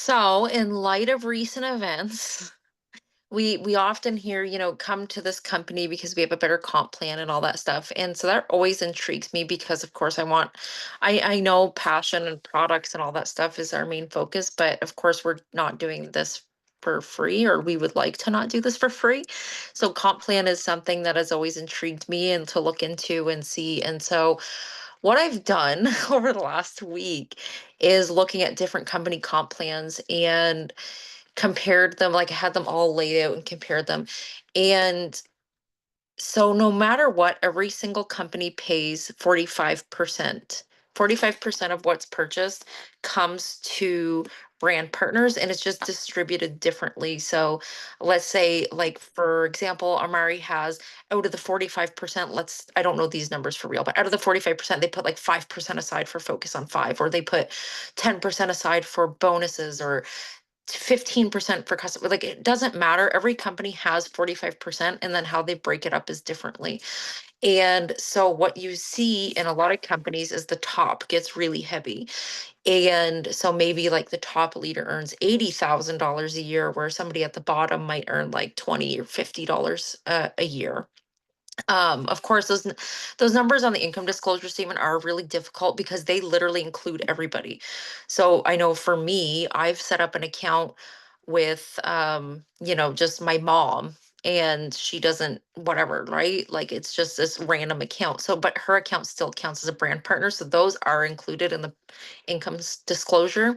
So, in light of recent events, we often hear, come to this company because we have a better comp plan and all that stuff. And so that always intrigues me because of course I know passion and products and all that stuff is our main focus, but of course we're not doing this for free, or we would like to not do this for free. So comp plan is something that has always intrigued me and to look into and see. And so what I've done over the last week is looking at different company comp plans and compared them, like I had them all laid out and compared them. And so no matter what, every single company pays 45%. 45% of what's purchased comes to brand partners, and it's just distributed differently. So let's say, like, for example, Amari has, out of the 45%, I don't know these numbers for real, but out of the 45%, they put like 5% aside for focus on five, or they put 10% aside for bonuses, or 15% for customer. Like, it doesn't matter. Every company has 45%, and then how they break it up is differently. And so what you see in a lot of companies is the top gets really heavy. And so maybe like the top leader earns $80,000 a year, where somebody at the bottom might earn like 20 or $50 a year. Of course, those numbers on the income disclosure statement are really difficult because they literally include everybody. So I know for me, I've set up an account with just my mom, and she doesn't whatever, right? Like, it's just this random account. So but her account still counts as a brand partner, so those are included in the disclosure.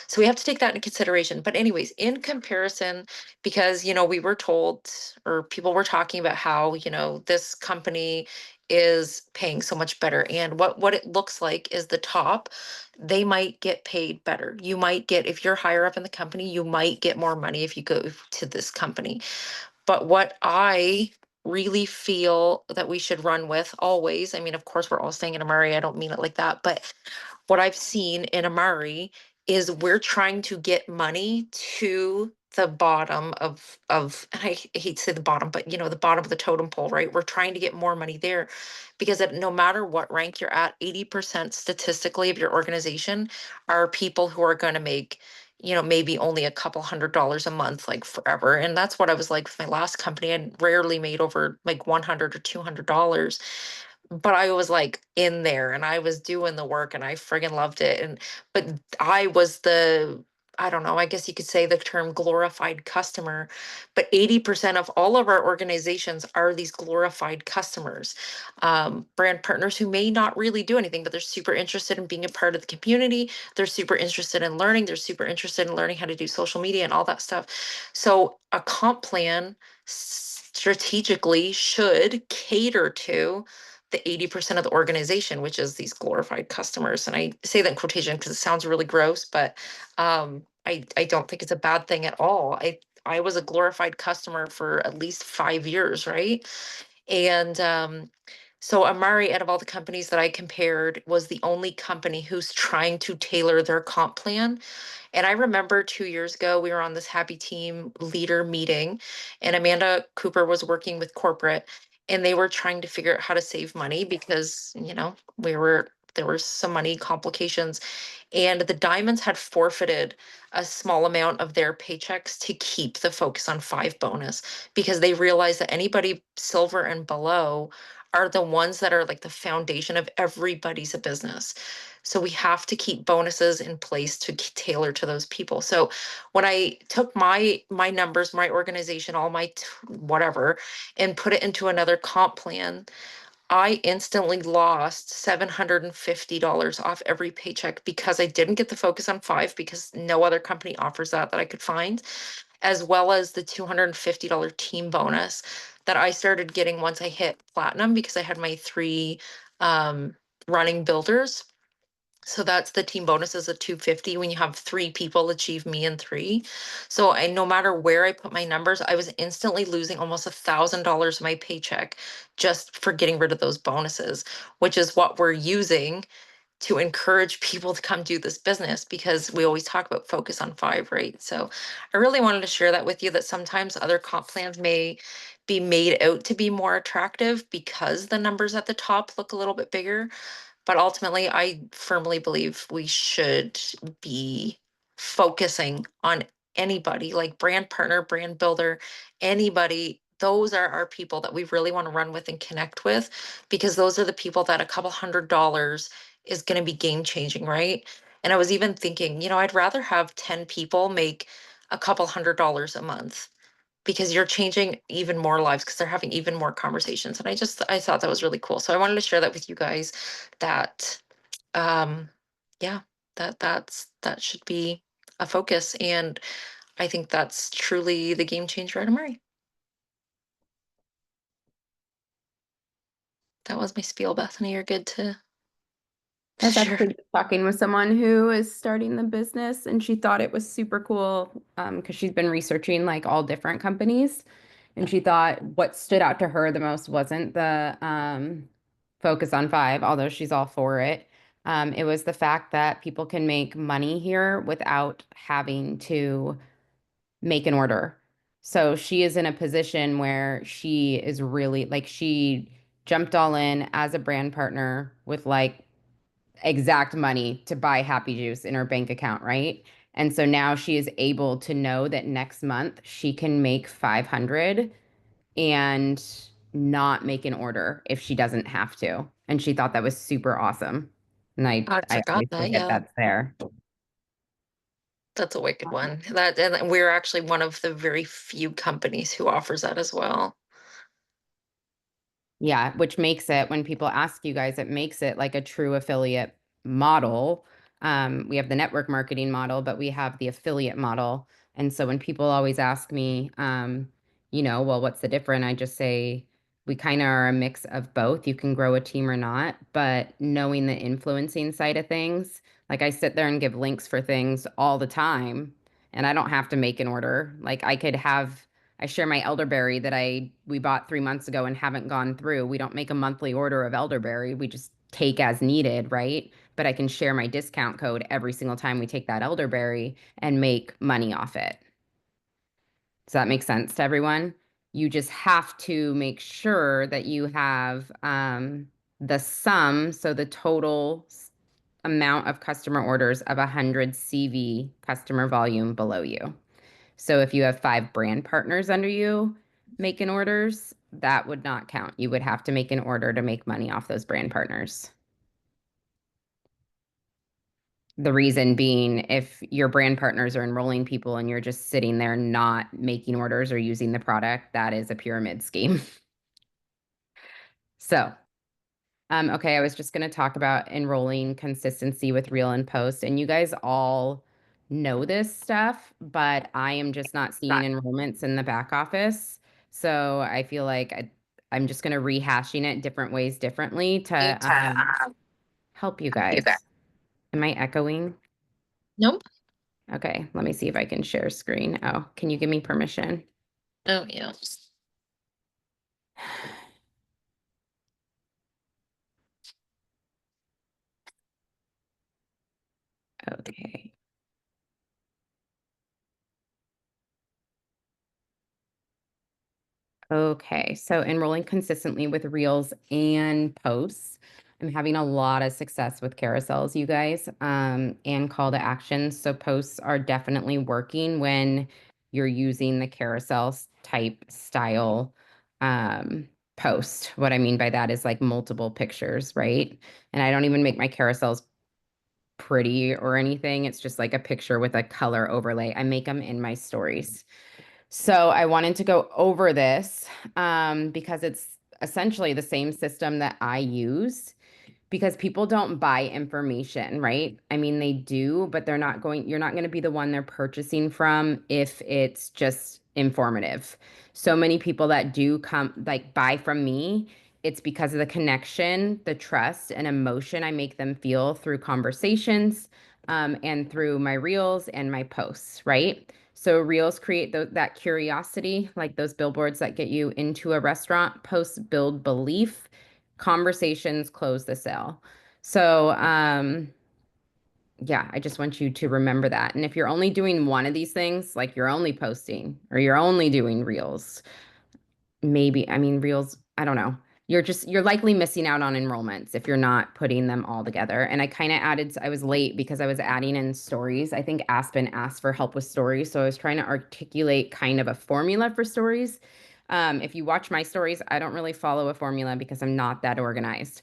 So we have to take that into consideration. But anyways, in comparison, because we were told, or people were talking about how, this company is paying so much better. And what it looks like is the top, they might get paid better. You might get, if you're higher up in the company, you might get more money if you go to this company. But what I really feel that we should run with always, I mean, of course, we're all staying in Amari. I don't mean it like that, but what I've seen in Amari is we're trying to get money to the bottom of and I hate to say the bottom, but the bottom of the totem pole, right? We're trying to get more money there because no matter what rank you're at, 80% statistically of your organization are people who are going to make, maybe only a couple $100 a month, like forever. And that's what I was like with my last company. I rarely made over like 100 or $200, but I was like in there and I was doing the work and I friggin' loved it. But I was I don't know, I guess you could say the term glorified customer, but 80% of all of our organizations are these glorified customers, brand partners who may not really do anything, but they're super interested in being a part of the community. They're super interested in learning. They're super interested in learning how to do social media and all that stuff. So a comp plan strategically should cater to the 80% of the organization, which is these glorified customers. And I say that in quotation because it sounds really gross, but I don't think it's a bad thing at all. I was a glorified customer for at least 5 years, right? And so Amari, out of all the companies that I compared, was the only company who's trying to tailor their comp plan. And I remember 2 years ago, we were on this happy team leader meeting, and Amanda Cooper was working with corporate, and they were trying to figure out how to save money because, there were some money complications. And the Diamonds had forfeited a small amount of their paychecks to keep the focus on five bonus, because they realized that anybody silver and below are the ones that are like the foundation of everybody's a business. So we have to keep bonuses in place to tailor to those people. So when I took my numbers, my organization, all my whatever, and put it into another comp plan, I instantly lost $750 off every paycheck because I didn't get the focus on five, because no other company offers that I could find, as well as the $250 team bonus that I started getting once I hit platinum, because I had my three um, running builders. So that's the team bonus is a 250 when you have three people achieve me in three. So no matter where I put my numbers, I was instantly losing almost $1,000 of my paycheck just for getting rid of those bonuses, which is what we're using to encourage people to come do this business, because we always talk about focus on five, right? So I really wanted to share that with you, that sometimes other comp plans may be made out to be more attractive because the numbers at the top look a little bit bigger. But ultimately, I firmly believe we should be focusing on anybody like brand partner, brand builder, anybody. Those are our people that we really want to run with and connect with, because those are the people that a couple $100 is going to be game changing, right? And I was even thinking, I'd rather have 10 people make a couple $100 a month, because you're changing even more lives because they're having even more conversations. And I thought that was really cool. So I wanted to share that with you guys, that um yeah, that should be a focus. And I think that's truly the game changer at Amari. That was my spiel, Bethany. You're good I to was share. actually just talking with someone who is starting the business, and she thought it was super cool because she's been researching like all different companies. And she thought what stood out to her the most wasn't the focus on five, although she's all for it. It was the fact that people can make money here without having to make an order. So she is in a position where she is really like she jumped all in as a brand partner with like exact money to buy Happy Juice in her bank account, right? And so now she is able to know that next month she can make 500 and not make an order if she doesn't have to. And she thought that was super awesome. And I I forgot always that. forget Yeah, that's there. that's a wicked one. That, and we're actually one of the very few companies who offers that as well. Yeah, which makes it, when people ask you guys, it makes it like a true affiliate model. We have the network marketing model, but we have the affiliate model. And so when people always ask me, well, what's the difference? I just say we kind of are a mix of both. You can grow a team or not, but knowing the influencing side of things, like I sit there and give links for things all the time, and I don't have to make an order. Like I share my elderberry that we bought 3 months ago and haven't gone through. We don't make a monthly order of elderberry. We just take as needed, right? But I can share my discount code every single time we take that elderberry and make money off it. Does that make sense to everyone? You just have to make sure that you have the sum, so the total amount of customer orders of 100 CV customer volume below you. So if you have 5 brand partners under you making orders, that would not count. You would have to make an order to make money off those brand partners. The reason being, if your brand partners are enrolling people and you're just sitting there not making orders or using the product, that is a pyramid scheme. So okay, I was just going to talk about enrolling consistency with reel and post. And you guys all know this stuff, but I am just not seeing enrollments in the back office. So I feel like I'm just going to rehashing it different ways differently to help you guys. Am I echoing? Nope. Okay, let me see if I can share screen. Oh, can you give me permission? Oh, yeah. Okay. Okay, so enrolling consistently with reels and posts. I'm having a lot of success with carousels, you guys, and call to actions. So posts are definitely working when you're using the type style post. What I mean by that is like multiple pictures, right? And I don't even make my carousels pretty or anything. It's just like a picture with a color overlay. I make them in my stories. So I wanted to go over this because it's essentially the same system that I use, because people don't buy information, right? I mean, they do, but you're not going to be the one they're purchasing from if it's just informative. So many people that do come, like buy from me, it's because of the connection, the trust, and emotion I make them feel through conversations, and through my reels and my posts, right? So reels create that curiosity, like those billboards that get you into a restaurant. Posts build belief. Conversations close the sale. So, yeah, I just want you to remember that. And if you're only doing one of these things, like you're only posting or you're only doing reels, maybe, I mean, reels, I don't know. you're likely missing out on enrollments if you're not putting them all together. And I kind of added, I was late because I was adding in stories. I think Aspen asked for help with stories, so I was trying to articulate kind of a formula for stories. If you watch my stories, I don't really follow a formula because I'm not that organized.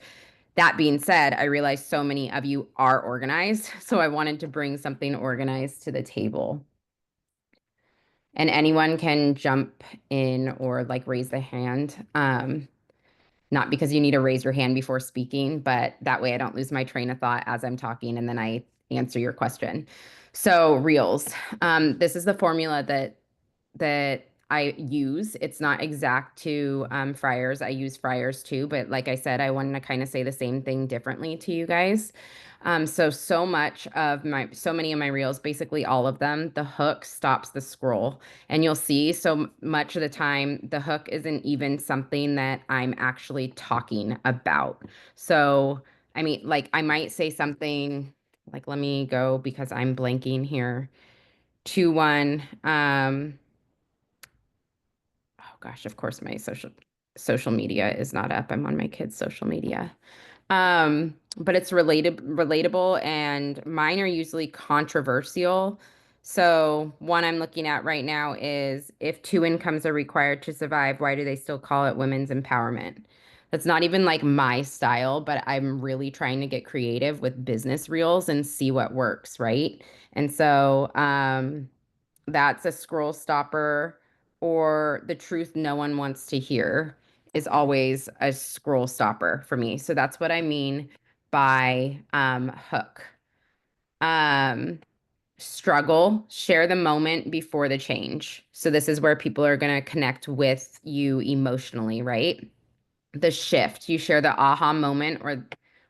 That being said, I realize so many of you are organized, so I wanted to bring something organized to the table. And anyone can jump in or like raise the hand. Not because you need to raise your hand before speaking, but that way I don't lose my train of thought as I'm talking and then I answer your question. So reels. This is the formula that I use. It's not exact to fryers. I use fryers too, but like I said, I wanted to kind of say the same thing differently to you guys. So many of my reels, basically all of them, the hook stops the scroll. And you'll see so much of the time, the hook isn't even something that I'm actually talking about. So, I mean, like I might say something like, let me go because I'm blanking here. 2-1. Oh gosh, of course my social media is not up. I'm on my kids' social media. But it's relatable, and mine are usually controversial. So one I'm looking at right now is if two incomes are required to survive, why do they still call it women's empowerment? That's not even like my style, but I'm really trying to get creative with business reels and see what works, right? And so that's a scroll stopper, or the truth no one wants to hear is always a scroll stopper for me. So that's what I mean by hook. Um, Struggle, share the moment before the change. So this is where people are going to connect with you emotionally, right? The shift. You share the aha moment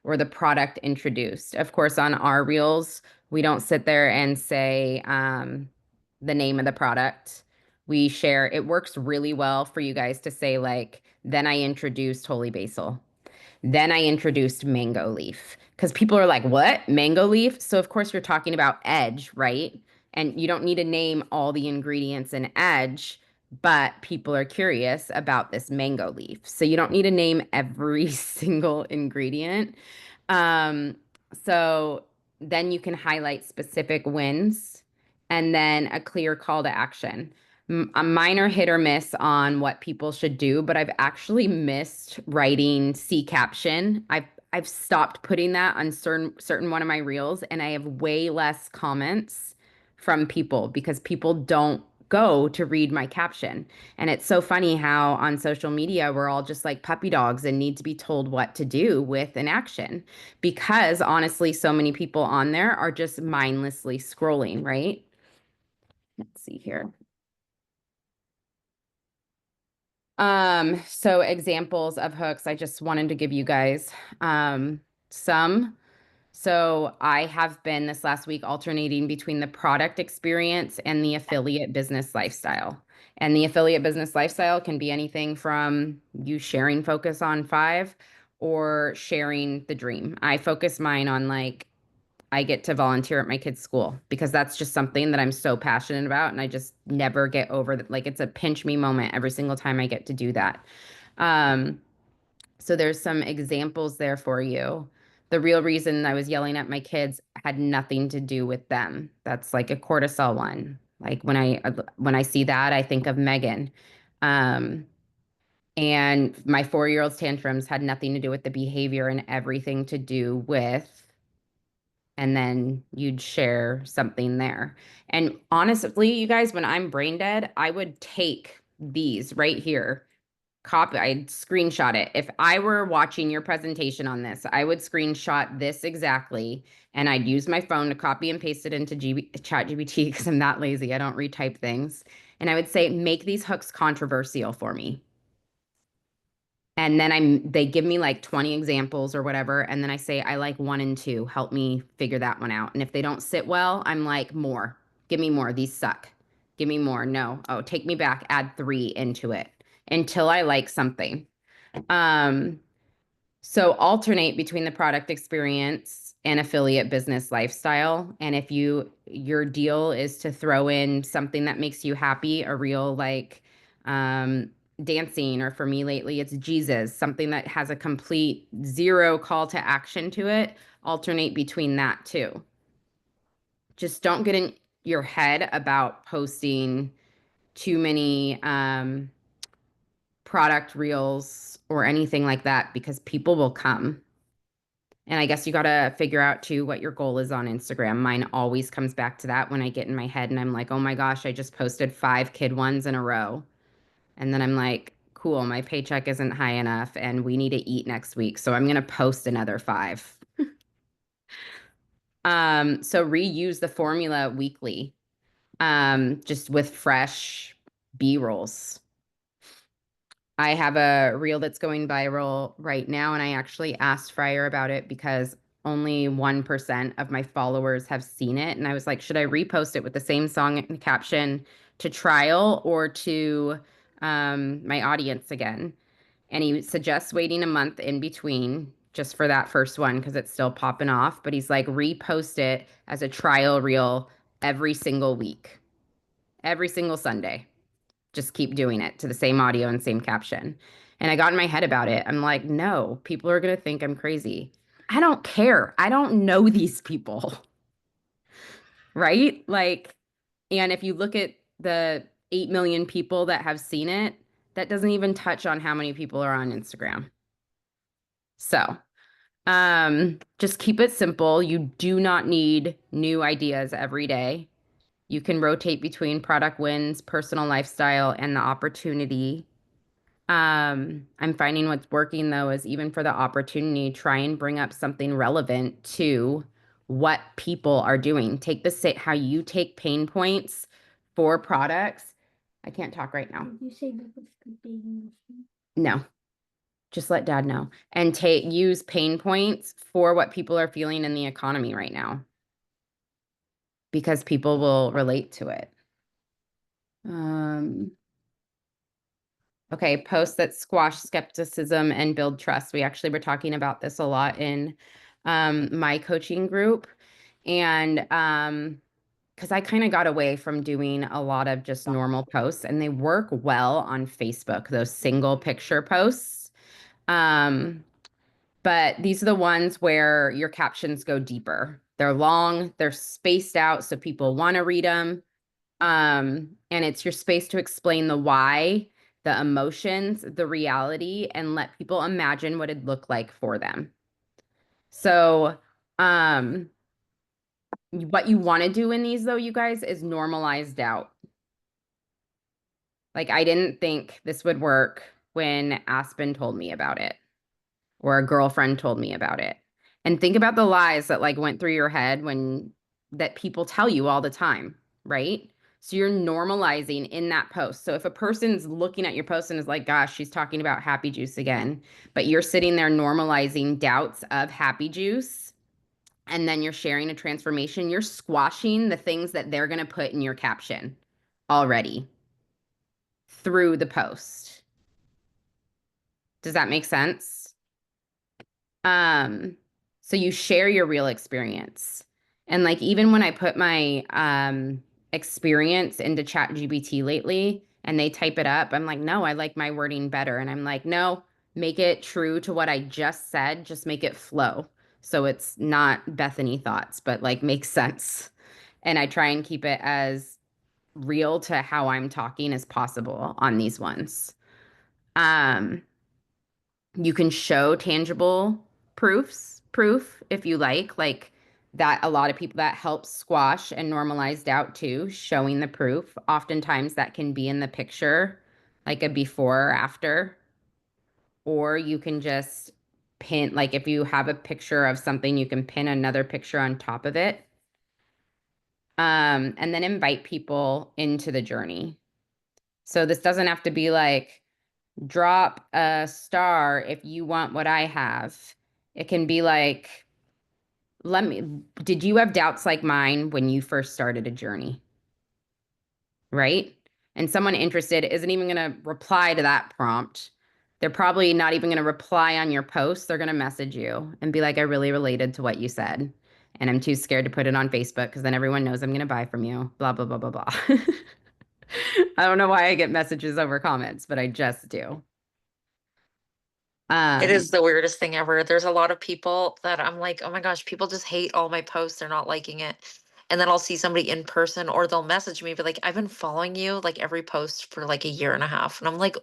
or the product introduced. Of course, on our reels, we don't sit there and say the name of the product. We share. It works really well for you guys to say like, then I introduced holy basil. Then I introduced mango leaf because people are like, what? Mango leaf? So, of course, you're talking about edge, right? And you don't need to name all the ingredients in edge, but people are curious about this mango leaf. So, you don't need to name every single ingredient. Um, so, then you can highlight specific wins and then a clear call to action. A minor hit or miss on what people should do, but I've actually missed writing C caption. I've stopped putting that on certain one of my reels, and I have way less comments from people because people don't go to read my caption. And it's so funny how on social media we're all just like puppy dogs and need to be told what to do with an action because honestly so many people on there are just mindlessly scrolling, right? Let's see here. So examples of hooks, I just wanted to give you guys some. So I have been this last week alternating between the product experience and the affiliate business lifestyle. And the affiliate business lifestyle can be anything from you sharing focus on five or sharing the dream. I focus mine on like I get to volunteer at my kids' school because that's just something that I'm so passionate about. And I just never get over that. Like it's a pinch me moment every single time I get to do that. Um, so there's some examples there for you. The real reason I was yelling at my kids had nothing to do with them. That's like a cortisol one. Like when I see that, I think of Megan. Um, and my 4-year-old's tantrums had nothing to do with the behavior and everything to do with, and then you'd share something there. And honestly, you guys, when I'm brain dead, I would take these right here, copy, I'd screenshot it. If I were watching your presentation on this, I would screenshot this exactly, and I'd use my phone to copy and paste it into Chat GPT because I'm that lazy. I don't retype things. And I would say, make these hooks controversial for me. And then they give me like 20 examples or whatever. And then I say, I like one and two. Help me figure that one out. And if they don't sit well, I'm like, more. Give me more. These suck. Give me more. No. Oh, take me back. Add three into it until I like something. Um, so alternate between the product experience and affiliate business lifestyle. And if your deal is to throw in something that makes you happy, a real like dancing, or for me lately, it's Jesus, something that has a complete zero call to action to it. Alternate between that too. Just don't get in your head about posting too many product reels or anything like that because people will come. And I guess you got to figure out too what your goal is on Instagram. Mine always comes back to that when I get in my head and I'm like, oh my gosh, I just posted 5 kid ones in a row. And then I'm like, cool, my paycheck isn't high enough and we need to eat next week. So I'm going to post another 5. So reuse the formula weekly, just with fresh B rolls. I have a reel that's going viral right now, and I actually asked Fryer about it because only 1% of my followers have seen it. And I was like, should I repost it with the same song and caption to trial or to my audience again? And he suggests waiting a month in between just for that first one because it's still popping off. But he's like, repost it as a trial reel every single week, every single Sunday. Just keep doing it to the same audio and same caption. And I got in my head about it. I'm like, no, people are going to think I'm crazy. I don't care. I don't know these people, right? Like, and if you look at the 8 million people that have seen it, that doesn't even touch on how many people are on Instagram. So, just keep it simple. You do not need new ideas every day. You can rotate between product wins, personal lifestyle, and the opportunity. I'm finding what's working though is even for the opportunity, try and bring up something relevant to what people are doing. Take the say how you take pain points for products. I can't talk right now. Did you say that was the baby? No, just let dad know. And take use pain points for what people are feeling in the economy right now because people will relate to it. Um, Okay, posts that squash skepticism and build trust. We actually were talking about this a lot in my coaching group. And because I kind of got away from doing a lot of just normal posts, and they work well on Facebook, those single picture posts. Um, but these are the ones where your captions go deeper. They're long, they're spaced out so people want to read them. And it's your space to explain the why, the emotions, the reality, and let people imagine what it'd look like for them. So, um, what you want to do in these though, you guys, is normalize doubt. Like I didn't think this would work when Aspen told me about it, or a girlfriend told me about it. And think about the lies that like went through your head when that people tell you all the time, right? So you're normalizing in that post. So if a person's looking at your post and is like, gosh, she's talking about happy juice again, but you're sitting there normalizing doubts of happy juice, and then you're sharing a transformation, you're squashing the things that they're going to put in your caption already through the post. Does that make sense? Um, so you share your real experience. And like even when I put my experience into ChatGPT lately and they type it up, I'm like, no, I like my wording better. And I'm like, no, make it true to what I just said, just make it flow. So it's not Bethany thoughts, but like makes sense. And I try and keep it as real to how I'm talking as possible on these ones. Um, you can show tangible proof if you like that a lot of people that helps squash and normalize doubt too, showing the proof. Oftentimes that can be in the picture, like a before or after, or you can just pin, like if you have a picture of something, you can pin another picture on top of it. And then invite people into the journey. So this doesn't have to be like, drop a star if you want what I have. It can be like, did you have doubts like mine when you first started a journey? Right? And someone interested isn't even going to reply to that prompt. They're probably not even going to reply on your post. They're going to message you and be like, I really related to what you said. And I'm too scared to put it on Facebook because then everyone knows I'm going to buy from you. Blah, blah, blah, blah, blah. I don't know why I get messages over comments, but I just do. It is Um, the weirdest thing ever. There's a lot of people that I'm like, oh my gosh, people just hate all my posts. They're not liking it. And then I'll see somebody in person or they'll message me, be like, I've been following you like every post for like a year and a half. And I'm like,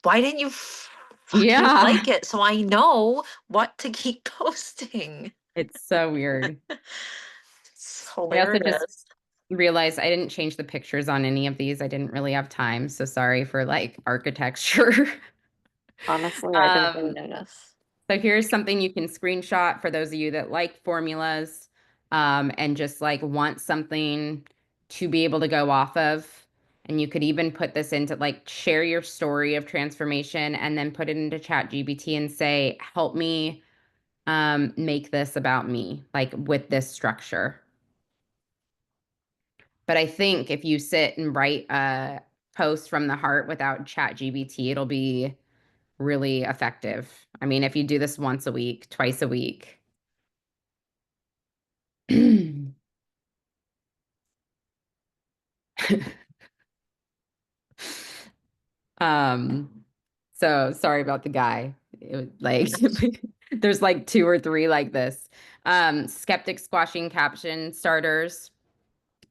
why didn't you fucking yeah, like it? So I know what to keep posting. it's so weird. It's I also just hilarious. realized I didn't change the pictures on any of these. I didn't really have time, so sorry for like architecture. Honestly, I didn't even Um, notice. so here's something you can screenshot for those of you that like formulas, and just like want something to be able to go off of. And you could even put this into like share your story of transformation and then put it into Chat GPT and say, help me make this about me, like with this structure. But I think if you sit and write a post from the heart without Chat GPT, it'll be really effective. I mean, if you do this once a week, twice a week. Um, so sorry about the guy. It was like there's like two or three like this. Skeptic squashing caption starters.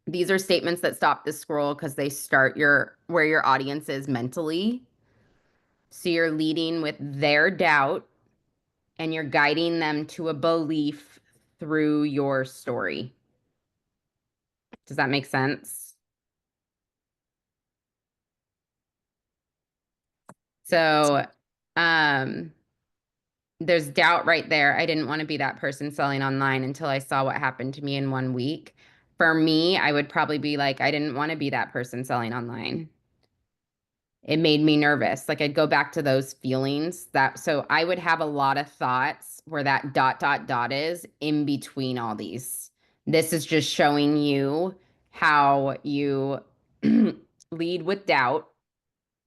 These are statements that stop the scroll because they start your where your audience is mentally. So you're leading with their doubt and you're guiding them to a belief through your story. Does that make sense? So, um, there's doubt right there. I didn't want to be that person selling online until I saw what happened to me in 1 week. For me, I would probably be like, I didn't want to be that person selling online. It made me nervous. Like I'd go back to those feelings that, so I would have a lot of thoughts where that dot, dot, dot is in between all these. This is just showing you how you lead with doubt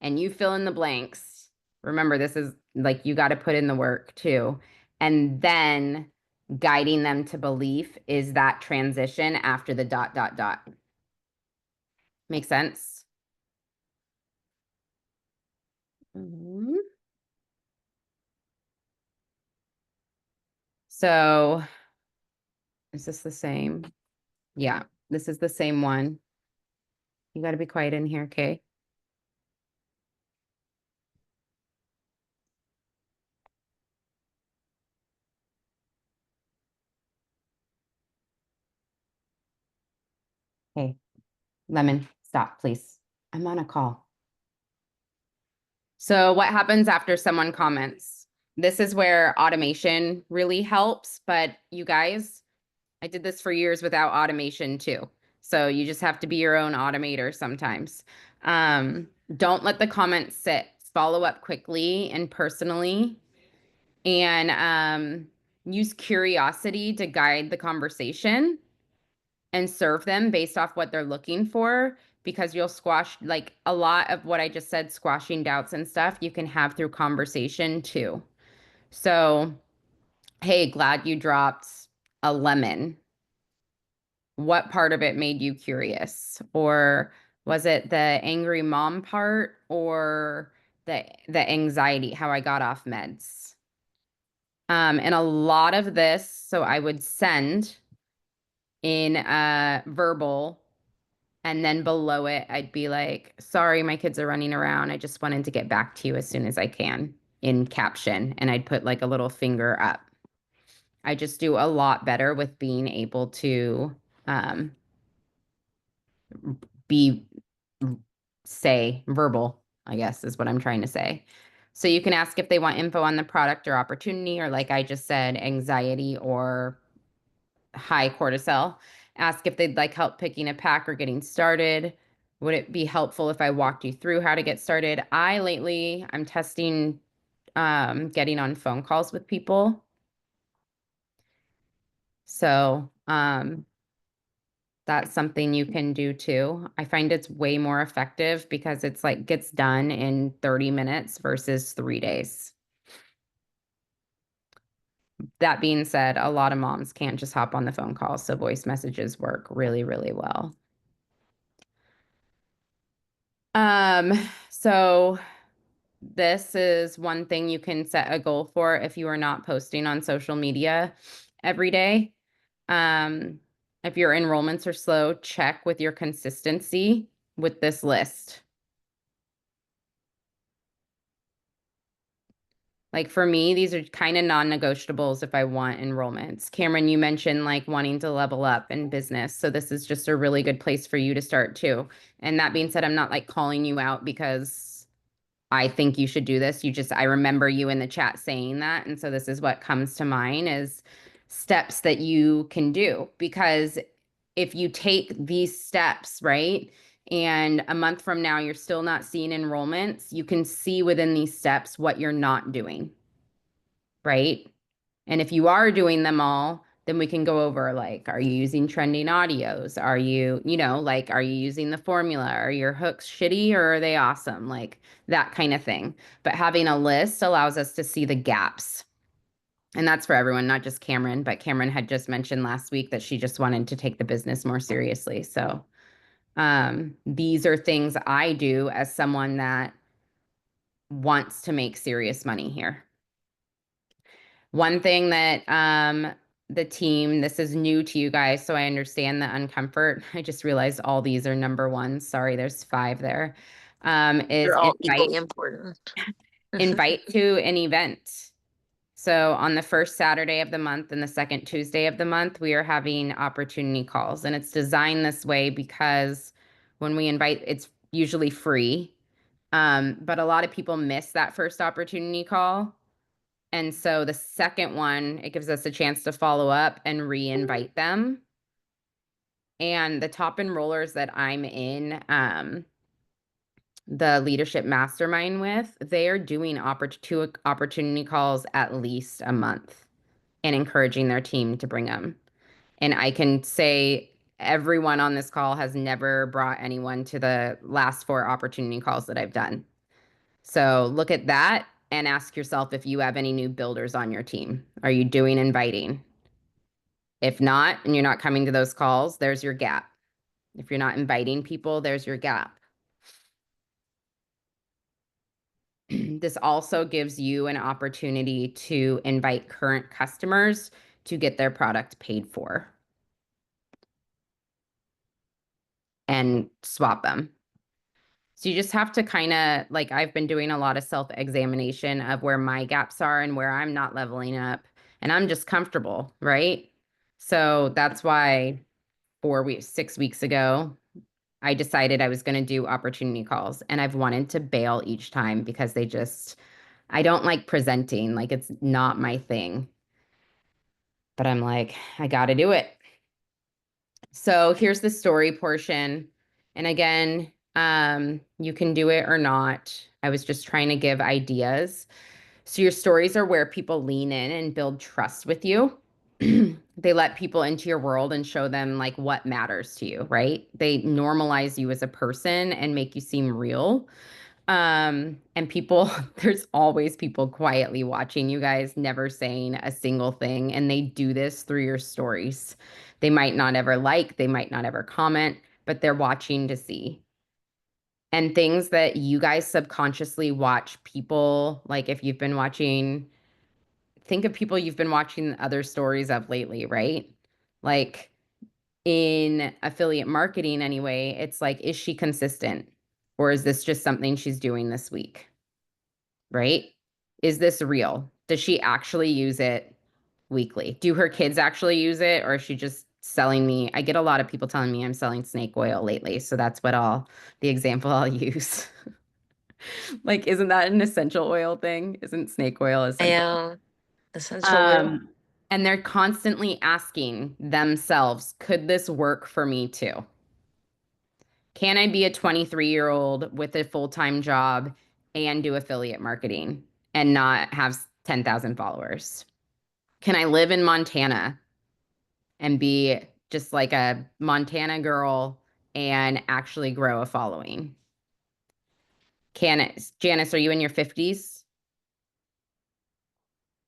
and you fill in the blanks. Remember, this is like you got to put in the work too. And then guiding them to belief is that transition after the dot, dot, dot. Make sense? Mhm. So, is this the same? Yeah, this is the same one. You got to be quiet in here, okay? Hey, Lemon, stop, please. I'm on a call. So, what happens after someone comments? This is where automation really helps, but you guys, I did this for years without automation too. So, you just have to be your own automator sometimes. Don't let the comments sit. Follow up quickly and personally, and use curiosity to guide the conversation and serve them based off what they're looking for, because you'll squash like a lot of what I just said, squashing doubts and stuff you can have through conversation too. So, hey, glad you dropped a lemon. What part of it made you curious? Or was it the angry mom part or the anxiety, how I got off meds? And a lot of this, so I would send in verbal. And then below it, I'd be like, sorry, my kids are running around. I just wanted to get back to you as soon as I can in caption. And I'd put like a little finger up. I just do a lot better with being able to um, be, say, verbal, I guess is what I'm trying to say. So you can ask if they want info on the product or opportunity, or like I just said, anxiety or high cortisol. Ask if they'd like help picking a pack or getting started. Would it be helpful if I walked you through how to get started? I'm testing getting on phone calls with people. So that's something you can do too. I find it's way more effective because it's like gets done in 30 minutes versus 3 days. That being said, a lot of moms can't just hop on the phone call, so voice messages work really, really well. Um, so this is one thing you can set a goal for if you are not posting on social media every day. Um, if your enrollments are slow, check with your consistency with this list. Like for me, these are kind of non-negotiables if I want enrollments. Cameron, you mentioned like wanting to level up in business. So this is just a really good place for you to start too. And that being said, I'm not like calling you out because I think you should do this. I remember you in the chat saying that. And so this is what comes to mind is steps that you can do. Because if you take these steps, right, and a month from now, you're still not seeing enrollments, you can see within these steps what you're not doing, right? And if you are doing them all, then we can go over like, are you using trending audios? Are you, like, are you using the formula? Are your hooks shitty or are they awesome? Like that kind of thing. But having a list allows us to see the gaps. And that's for everyone, not just Cameron, but Cameron had just mentioned last week that she just wanted to take the business more seriously. So these are things I do as someone that wants to make serious money here. One thing that the team, this is new to you guys, so I understand the uncomfort. I just realized all these are number one. Sorry, there's 5 there. Is They're all equally important. invite to an event. So on the first Saturday of the month and the second Tuesday of the month, we are having opportunity calls. And it's designed this way because when we invite, it's usually free. But a lot of people miss that first opportunity call. And so the second one, it gives us a chance to follow up and re-invite them. And the top enrollers that I'm in, the leadership mastermind with, they are doing two opportunity calls at least a month and encouraging their team to bring them. And I can say everyone on this call has never brought anyone to the last 4 opportunity calls that I've done. So look at that and ask yourself if you have any new builders on your team. Are you doing inviting? If not, and you're not coming to those calls, there's your gap. If you're not inviting people, there's your gap. This also gives you an opportunity to invite current customers to get their product paid for and swap them. So you just have to kind of like, I've been doing a lot of self-examination of where my gaps are and where I'm not leveling up, and I'm just comfortable, right? So that's why 4 weeks, 6 weeks ago, I decided I was going to do opportunity calls, and I've wanted to bail each time because I don't like presenting, like it's not my thing. But I'm like, I got to do it. So here's the story portion. And again, you can do it or not. I was just trying to give ideas. So your stories are where people lean in and build trust with you. They let people into your world and show them like what matters to you, right? They normalize you as a person and make you seem real. And people, there's always people quietly watching you guys, never saying a single thing. And they do this through your stories. They might not ever like, they might not ever comment, but they're watching to see. And things that you guys subconsciously watch people, like if you've been watching, think of people you've been watching other stories of lately, right? Like in affiliate marketing, anyway, it's like, is she consistent? Or is this just something she's doing this week? Right? Is this real? Does she actually use it weekly? Do her kids actually use it, or is she just selling me? I get a lot of people telling me I'm selling snake oil lately, so that's the example I'll use. Like, isn't that an essential oil thing? Isn't snake oil essential? Yeah, essential oil. Um, and they're constantly asking themselves, could this work for me too? Can I be a 23-year-old with a full-time job and do affiliate marketing and not have 10,000 followers? Can I live in Montana and be just like a Montana girl and actually grow a following? Janice, are you in your 50s?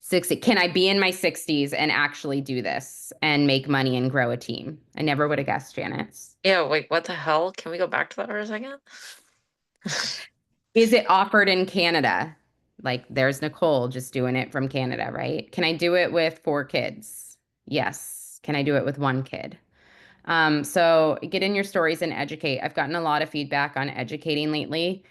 60. Can I be in my 60s and actually do this and make money and grow a team? I never would have guessed, Janice. Yeah, wait, what the hell? Can we go back to that for a second? Is it offered in Canada? Like there's Nicole just doing it from Canada, right? Can I do it with 4 kids? Yes. Can I do it with 1 kid? So get in your stories and educate. I've gotten a lot of feedback on educating lately,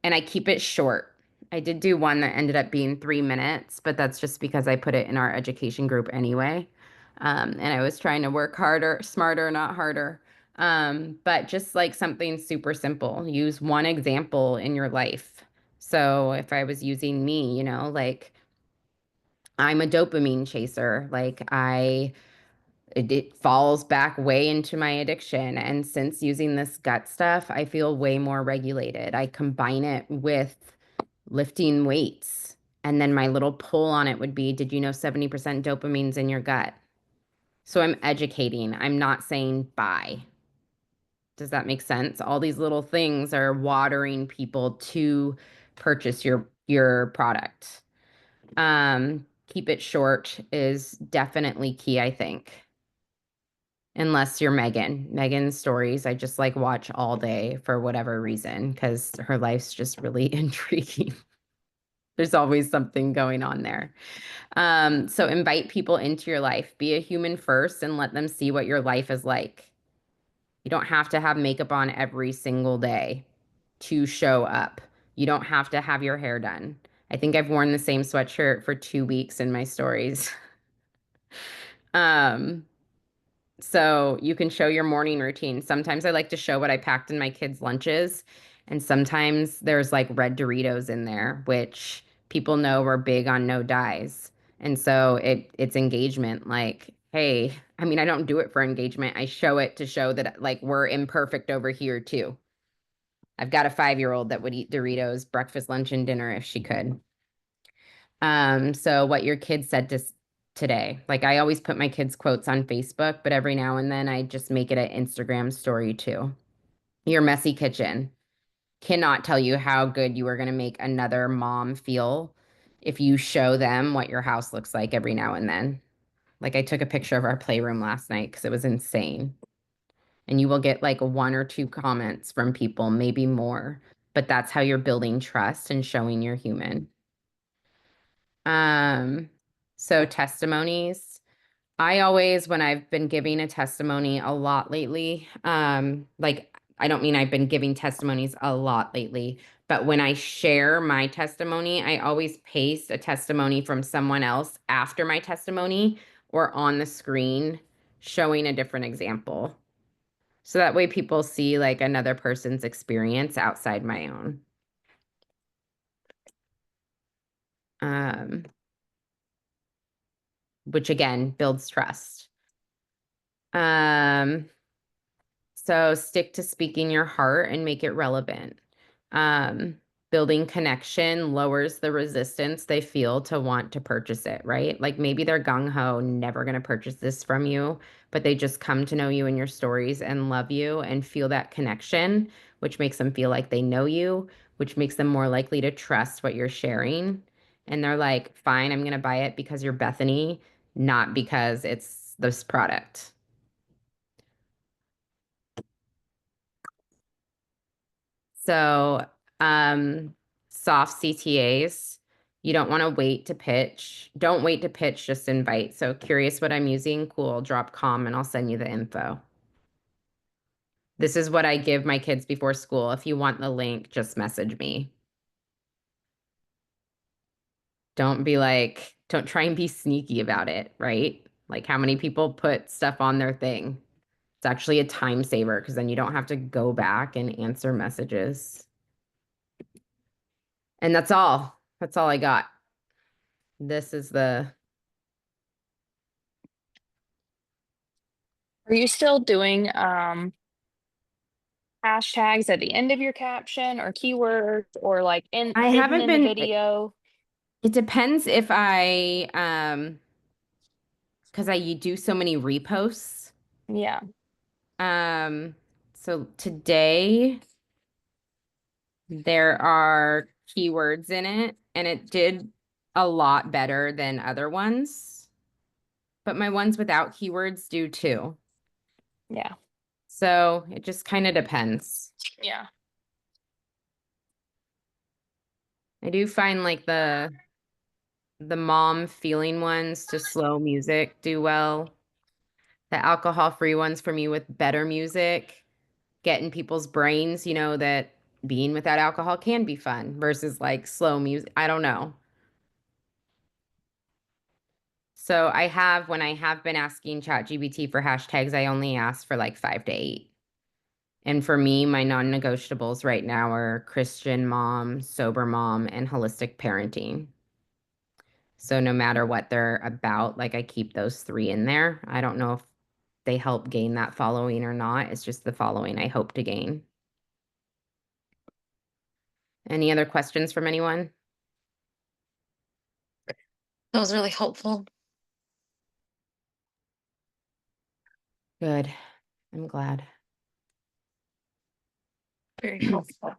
and I keep it short. I did do one that ended up being 3 minutes, but that's just because I put it in our education group anyway. And I was trying to work harder, smarter, not harder. But just like something super simple, use one example in your life. So if I was using me, like I'm a dopamine chaser, it falls back way into my addiction. And since using this gut stuff, I feel way more regulated. I combine it with lifting weights. And then my little pull on it would be, did you know 70% dopamine's in your gut? So I'm educating. I'm not saying buy. Does that make sense? All these little things are watering people to purchase your product. Keep it short is definitely key, I think. Unless you're Megan. Megan's stories, I just like watch all day for whatever reason, because her life's just really intriguing. There's always something going on there. So invite people into your life. Be a human first and let them see what your life is like. You don't have to have makeup on every single day to show up. You don't have to have your hair done. I think I've worn the same sweatshirt for 2 weeks in my stories. Um, So you can show your morning routine. Sometimes I like to show what I packed in my kids' lunches. And sometimes there's like red Doritos in there, which people know we're big on no dyes. And so it's engagement. Like, hey, I mean, I don't do it for engagement. I show it to show that like we're imperfect over here too. I've got a 5-year-old that would eat Doritos breakfast, lunch, and dinner if she could. So what your kids said to today. Like I always put my kids' quotes on Facebook, but every now and then I just make it an Instagram story too. Your messy kitchen. Cannot tell you how good you are going to make another mom feel if you show them what your house looks like every now and then. Like I took a picture of our playroom last night because it was insane. And you will get like 1 or 2 comments from people, maybe more. But that's how you're building trust and showing you're human. Um, so testimonies. I always, when I've been giving a testimony a lot lately, like I don't mean I've been giving testimonies a lot lately, but when I share my testimony, I always paste a testimony from someone else after my testimony or on the screen showing a different example. So that way people see like another person's experience outside my own. Um, which again builds trust. Um, So stick to speaking your heart and make it relevant. Um, Building connection lowers the resistance they feel to want to purchase it, right? Like maybe they're gung ho, never going to purchase this from you, but they just come to know you and your stories and love you and feel that connection, which makes them feel like they know you, which makes them more likely to trust what you're sharing. And they're like, fine, I'm going to buy it because you're Bethany, not because it's this product. So, soft CTAs, you don't want to wait to pitch. Don't wait to pitch, just invite. So, curious what I'm using? Cool. Drop com and I'll send you the info. This is what I give my kids before school. If you want the link, just message me. Don't try and be sneaky about it, right? Like, how many people put stuff on their thing? It's actually a time saver because then you don't have to go back and answer messages. And that's all. That's all I got. This is the Are you still doing hashtags at the end of your caption or keywords or like in I hidden haven't in the been, video? it depends if I, because I do so many reposts. Yeah. Um, so today there are keywords in it and it did a lot better than other ones, but my ones without keywords do too. Yeah. So it just kind of depends. Yeah. I do find like the mom feeling ones to slow music do well. The alcohol-free ones for me with better music, get in people's brains, that being without alcohol can be fun versus like slow music. I don't know. So when I have been asking ChatGPT for hashtags, I only ask for like 5 to 8. And for me, my non-negotiables right now are Christian mom, sober mom, and holistic parenting. So no matter what they're about, like I keep those 3 in there. I don't know if they help gain that following or not. It's just the following I hope to gain. Any other questions from anyone? That was really helpful. Good. I'm glad. Very helpful.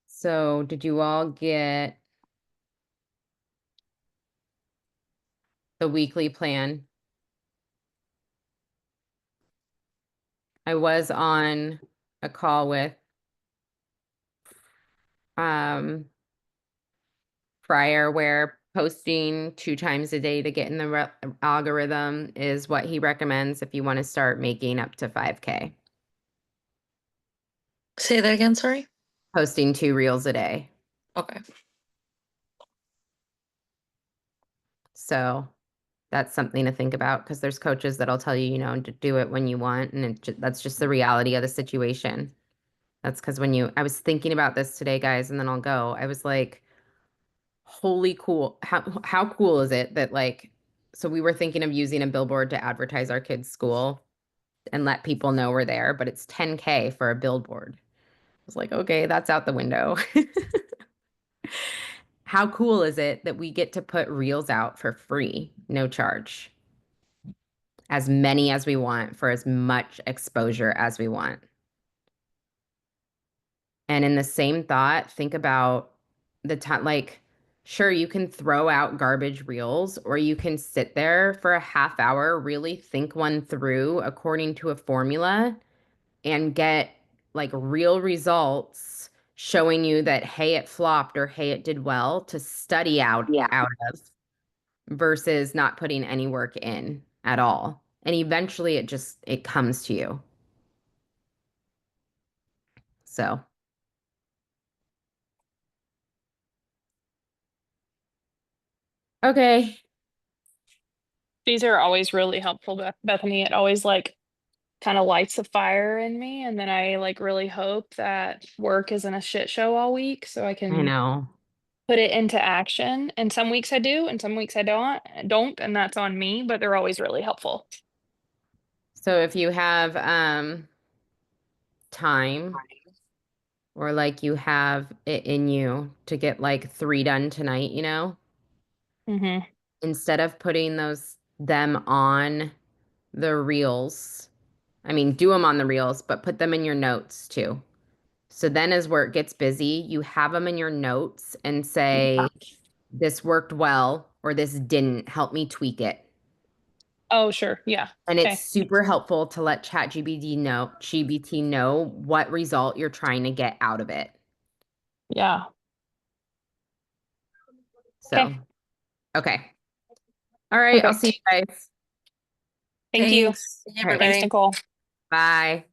So did you all get the weekly plan? I was on a call with Fryer where posting 2 times a day to get in the algorithm is what he recommends if you want to start making up to 5K. Say that again, sorry. Posting 2 reels a day. Okay. So that's something to think about because there's coaches that'll tell you, to do it when you want. And that's just the reality of the situation. That's because I was thinking about this today, guys, and then I'll go. I was like, holy cool. How cool is it that so we were thinking of using a billboard to advertise our kids' school and let people know we're there, but it's 10K for a billboard. I was like, okay, that's out the window. How cool is it that we get to put reels out for free, no charge? As many as we want for as much exposure as we want. And in the same thought, think about the time, sure, you can throw out garbage reels or you can sit there for a half hour, really think one through according to a formula and get like real results showing you that, hey, it flopped or hey, it did well to study out of versus not putting any work in at all. And eventually it comes to you. So, okay. These are always really helpful, Bethany. It always like kind of lights a fire in me, and then I like really hope that work isn't a shit show all week so I I can know. put it into action. And some weeks I do, and some weeks I don't, and that's on me, but they're always really helpful. So if you have time or like you have it in you to get like 3 done tonight, Mm-hmm. instead of putting them on the reels, I mean, do them on the reels, but put them in your notes too. So then as work gets busy, you have them in your notes and say, this worked well or this didn't. Help me tweak it. Oh, sure. Yeah. And it's Okay. super helpful to let GBT know what result you're trying to get out of it. Yeah. So, Okay. okay. All right. I'll see Perfect. you guys. Thank you. Thanks. Hey, All right. Thanks, everybody. Nicole. Bye.